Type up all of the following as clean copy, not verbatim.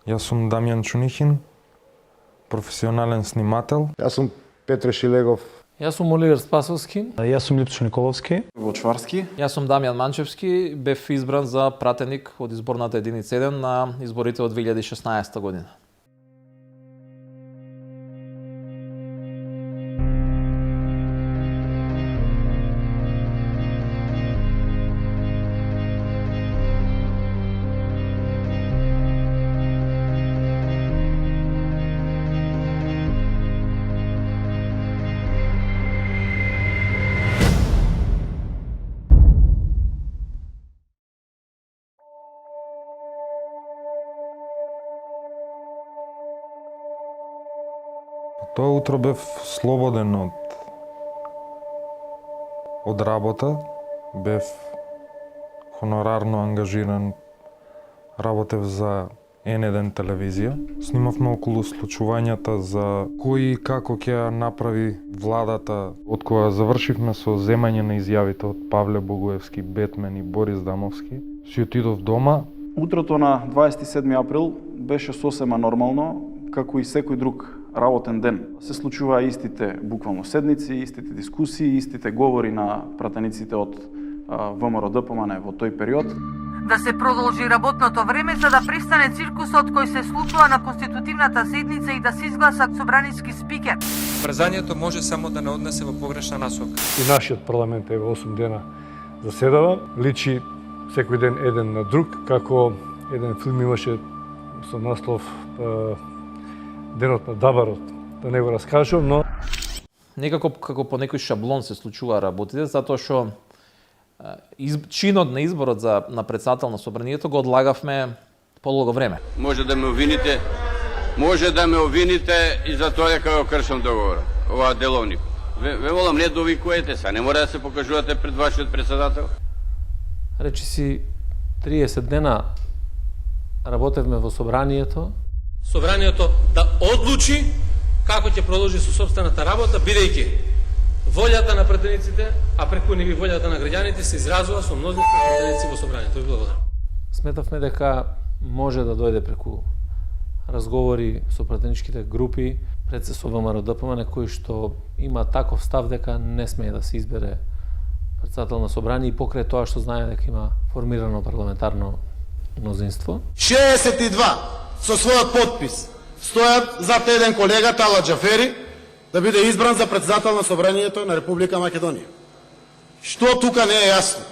Јас сум Дамјан Чунихин, професионален снимател. Јас сум Петре Шилегов. Јас сум Оливер Спасовски. Јас сум Липсо Николовски. Вочварски. Јас сум Дамјан Манчевски, бев избран за пратеник од изборната единица 1 на изборите од 2016 година. Тоа утро бев слободен од работа, бев хонорарно ангажиран, работев за N1 телевизија. Снимавме околу случувањата за кој и како ќе направи владата. Од кога завршивме со земање на изјавите од Павле Богоевски, Бетмен и Борис Дамовски, си отидов дома. Утрото на 27 април беше сосема нормално, како и секој друг работен ден. Се случуваа истите буквално седници, истите дискусии, истите говори на пратениците од ВМРО ДПМН во тој период. Да се продолжи работното време за да престане циркусот кој се случува на конститутивната седница и да се изгласа собраниски спикер. Брзањето може само да не однесе во погрешна насока. И нашиот парламент е 8 дена заседава, личи секој ден еден на друг, како еден филм имаше со наслов Денот на Даварот, да не го раскажам, но Некако како по некој шаблон се случува работите, затоа што чинот на изборот на председател на собранието го одлагавме подолго време. Може да ме обвините и за тоа дека го кршам договорот. Ова деловник. Ве молам, не довикуете се, не мора да се покажувате пред вашиот председател. Речи си 30 дена работевме во собранието. Собранието да одлучи како ќе продолжи со сопствената работа, бидејќи волјата на пратениците, а преку нив волјата на граѓаните се изразува со множество пратеници во собранието. Ви благодарам. Сметавме дека може да дојде преку разговори со пратеничките групи, пред се со ВМРО ДПМН, кој што има таков став дека не смее да се избере председател на собрание и покрај тоа што знае дека има формирано парламентарно мнозинство. 62 со својот подпис стојат зад еден колега Тала Џафери да биде избран за председател на собранието на Република Македонија. Што тука не е јасно?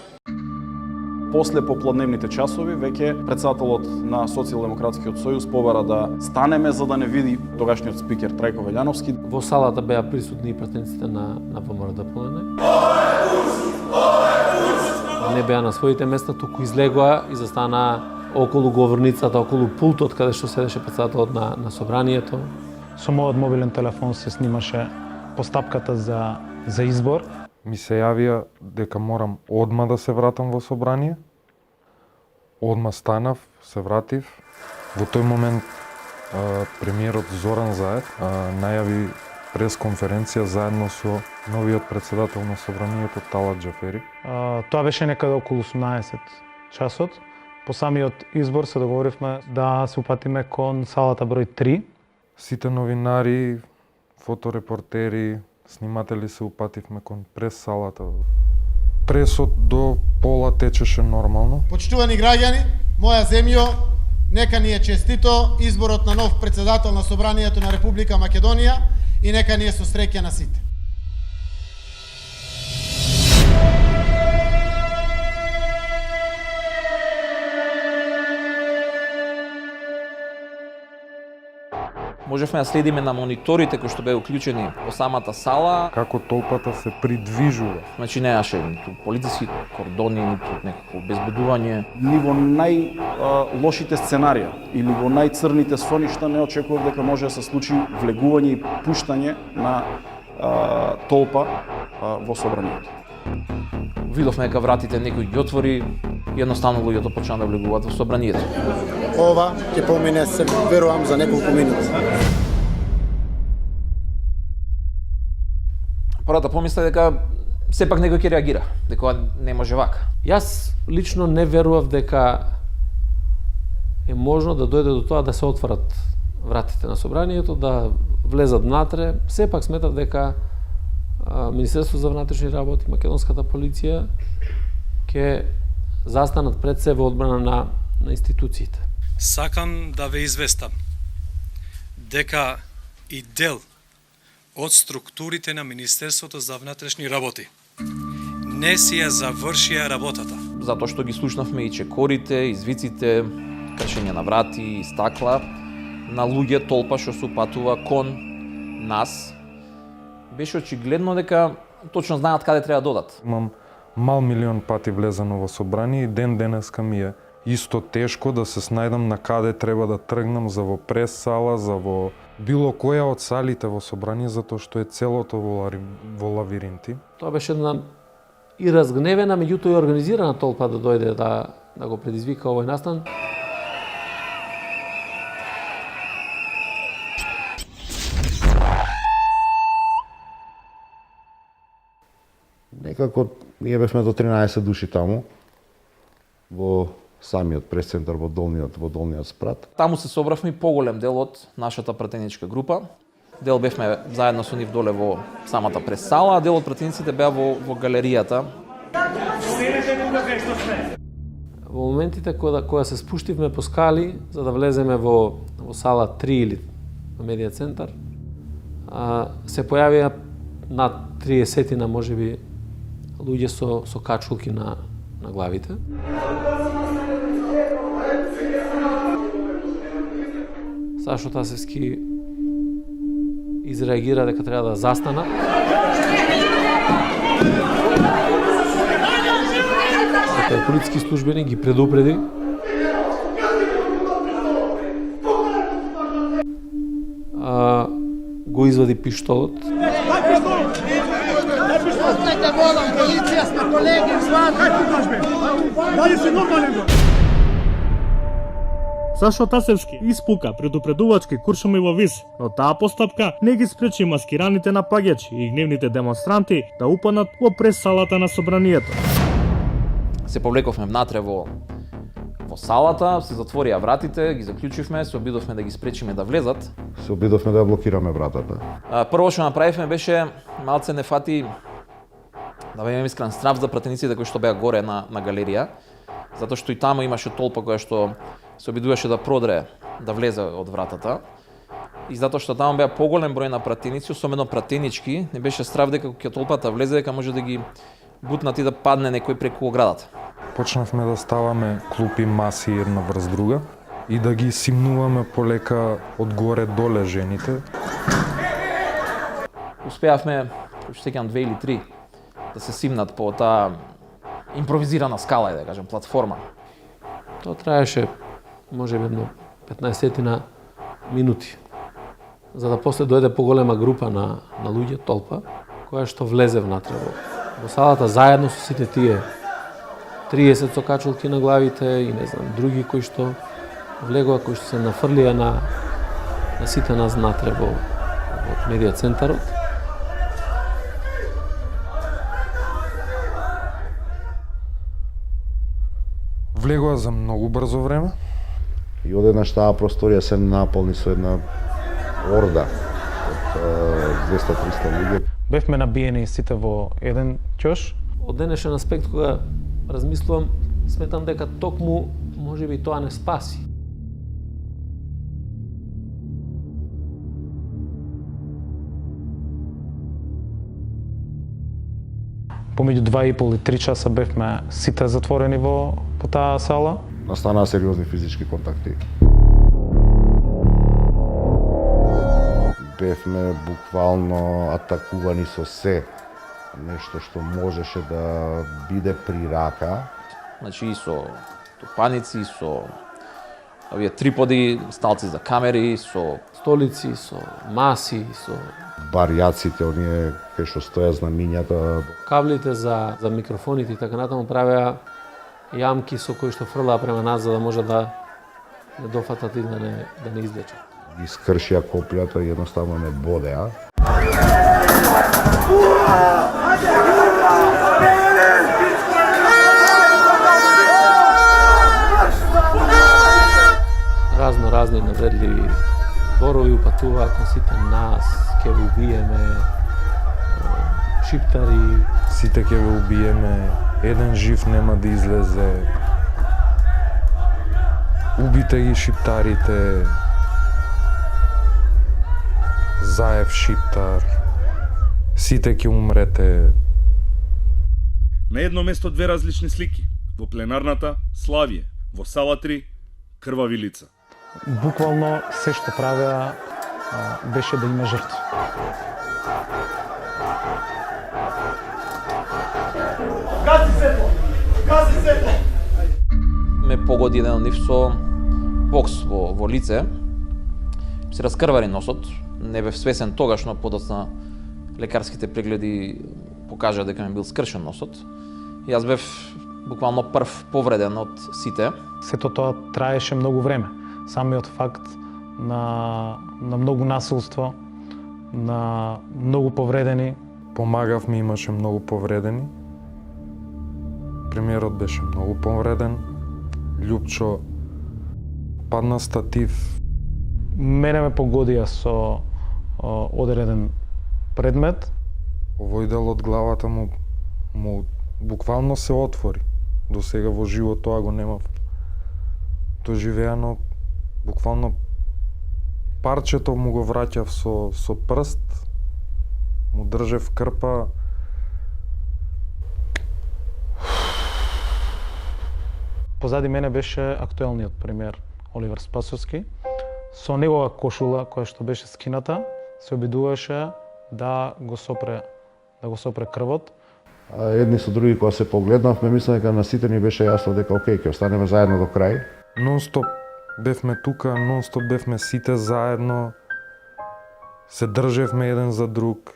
После попладневните часови, веќе председателот на Социјалдемократскиот сојуз побара да станеме за да не види тогашниот спикер Трајко Велјановски. Во салата беа присутни и пратениците на ВМРО ДПМН. Не беа на своите места, туку излегоа и застанаа околу говорницата, околу пултот каде што седеше председателот на собранието. со мојот мобилен телефон се снимаше постапката за избор. Ми се јавија дека морам одма да се вратам во собрание. Одма станав, се вратив. Во тој момент премиерот Зоран Заев најави пресконференција заедно со новиот председател на собранието Тала Џафери. Тоа беше некаде околу 18 часот. По самиот избор се договоривме да се упатиме кон салата број 3. Сите новинари, фоторепортери, сниматели се упативме кон прес-салата. Пресот до пола течеше нормално. Почитувани граѓани, моја земјо, нека ни е честито изборот на нов председател на собранието на Република Македонија и нека ни е со среќа на сите. Можевме да следиме на мониторите кои што беа уклучени во самата сала. Како толпата се придвижува. Значи неаше ниту полициски кордони, ниту некакво обезбедување. Ни во најлошите сценарија или во најцрните соништа не очекував дека може да се случи влегување и пуштање на толпа во собранието. Видовме дека вратите некој ги отвори, едноставно луѓето почна да влегуваат во собранието. Ова ќе помине, се верувам, за неколку минути. Првата помисла дека сепак некој ќе реагира, дека не може вака. Јас лично не верував дека е можно да дојде до тоа да се отворат вратите на собранието, да влезат внатре. Сепак сметав дека Министерството за внатрешни работи, македонската полиција ќе застанат пред се во одбрана на институциите. Сакам да ве известам дека и дел од структурите на Министерството за внатрешни работи не си ја завршија работата. Затоа што ги слушнавме и чекорите, извиците, кршење на врати и стакла на луѓе толпа што се упатува кон нас. Беше очигледно дека точно знаат каде треба да додат. Имам мал милион пати влезано во собрание и ден денеска ми е исто тешко да се снајдам на каде треба да тргнам за во прес сала, за во било која од салите во собрание, затоа што е целото во лавиринти. Тоа беше една и разгневена, меѓутоа и организирана толпа да дојде да го предизвика овој настан. Некако ние бевме до 13 души таму, во самиот прес-центар во долниот спрат. Таму се собравме и поголем дел од нашата пратеничка група. Дел бевме заедно со нив доле во самата прес-сала, а дел од пратениците беа во галеријата. Во моментите кога се спуштивме по скали за да влеземе во сала 3 или во медиа центар, се појавија над 30-на можеби луѓе со качулки на главите. Сашо Тасевски изреагира дека треба да застанат. Дека полициски службеник ги предупреди. Го извади пиштолот. Полиција сме колеги, дали си нормален го? Сашо Тасевски испука предупредувачки куршуми во виз, но таа постапка не ги спречи маскираните напаѓачи и гневните демонстранти да упаднат во прес-салата на собранието. Се повлековме внатре во салата, се затворија вратите, ги заклучивме, се обидовме да ги спречиме да влезат. Се обидовме да блокираме вратата. Прво што направивме беше малце не фати да имаме искрен страв за пратениците кои што беа горе на галерија, затоа што и таму имаше толпа која што се обидуваше да продре, да влезе од вратата. И затоа што таму беа поголем број на пратеници, особено пратенички, не беше страв дека кога толпата влезе дека може да ги бутнат и да падне некој преку оградата. Почнавме да ставаме клупи маси една врз друга и да ги симнуваме полека одгоре доле жените. Успеавме, што сеќавам 2 или 3, да се симнат по таа импровизирана скала, да кажем, платформа. Тоа траеше можеби 15 минути, за да после дојде поголема група на луѓе, толпа, која што влезе внатре во салата заедно со сите тие 30 со качулки на главите и не знам, други кои што влегоа, кои што се нафрлија на сите нас внатре во медиа центарот. Влегоа за многу брзо време. И одеднаш таа просторија се наполни со една орда од 200-300 луѓе. Бевме набиени сите во еден ќош. Од денешен аспект кога размислувам, сметам дека токму можеби тоа не спаси. Помеѓу 2,5 и 3 часа бевме сите затворени во таа сала. Настанаа сериозни физички контакти. Бевме буквално атакувани со се. Нешто што можеше да биде при рака. Значи и со тупаници, со овие триподи, сталци за камери, со столици, со маси, со барјаците, оние кај што стоја знамињата. Каблите за микрофоните и така натаму правеа јамки со кои што фрлаа према нас за да може да не дофатат и да не излечат. Ги скршија коплјата и едноставно не бодеа. разни навредливи зборови, упатува кон сите нас, ќе ви убиеме, шиптари. Сите ќе ве убиеме, еден жив нема да излезе. Убите ги шиптарите. Заев шиптар. Сите ќе умрете. На едно место две различни слики. Во пленарната Славие, во сала 3 крвави лица. Буквално се што правеа беше да има жртви. Гаси светло! Гаси светло! Ме погоди еден од нив со бокс во лице. Се раскрвари носот. Не бев свесен тогаш, но подоцна лекарските прегледи покажа дека ми бил скршен носот. И јас бев буквално прв повреден од сите. Сето тоа траеше многу време. Самиот факт на многу насилство, на многу повредени. Помагав ми, имаше многу повредени. Премиерот беше многу повреден. Љупчо падна статив. Мене ме погодија со одреден предмет. Овој дел од главата му буквално се отвори. До сега во живот тоа го немав доживеано. Буквално парчето му го враќав со прст, му држев крпа. Позади мене беше актуелниот премиер Оливер Спасовски. Со негова кошула која што беше скината, се обидуваше да го сопре крвот. Едни со други кога се погледнавме, мислам дека на сите ни беше јасно дека окей, ќе останеме заедно до крај. Нонстоп бевме тука, нонстоп бевме сите заедно. Се држевме еден за друг.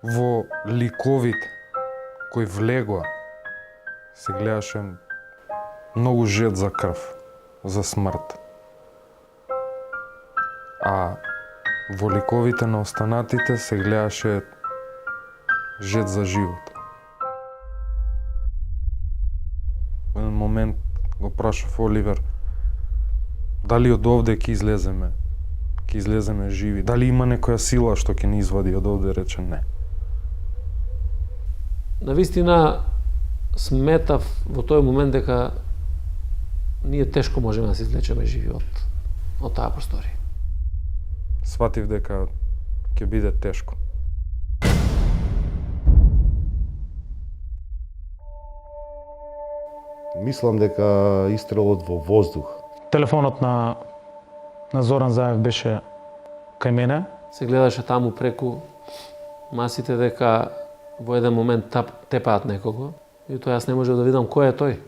Во ликовите кои влегоа се гледаше многу жет за крв, за смрт. А во ликовите на останатите се гледаше жет за живот. Во еден момент го прашав Оливер дали од овде ќе излеземе живи, дали има некоја сила што ќе ни извади од овде, рече не. Навистина сметав во тој момент дека ние тешко можеме да се излечеме живи од таа просторија. Сватив дека ќе биде тешко. Мислам дека истрелот во воздух. Телефонот на Зоран Заев беше кај мене. Се гледаше таму преку масите дека во еден момент тепаат некого и тоа јас не можев да видам кој е тој.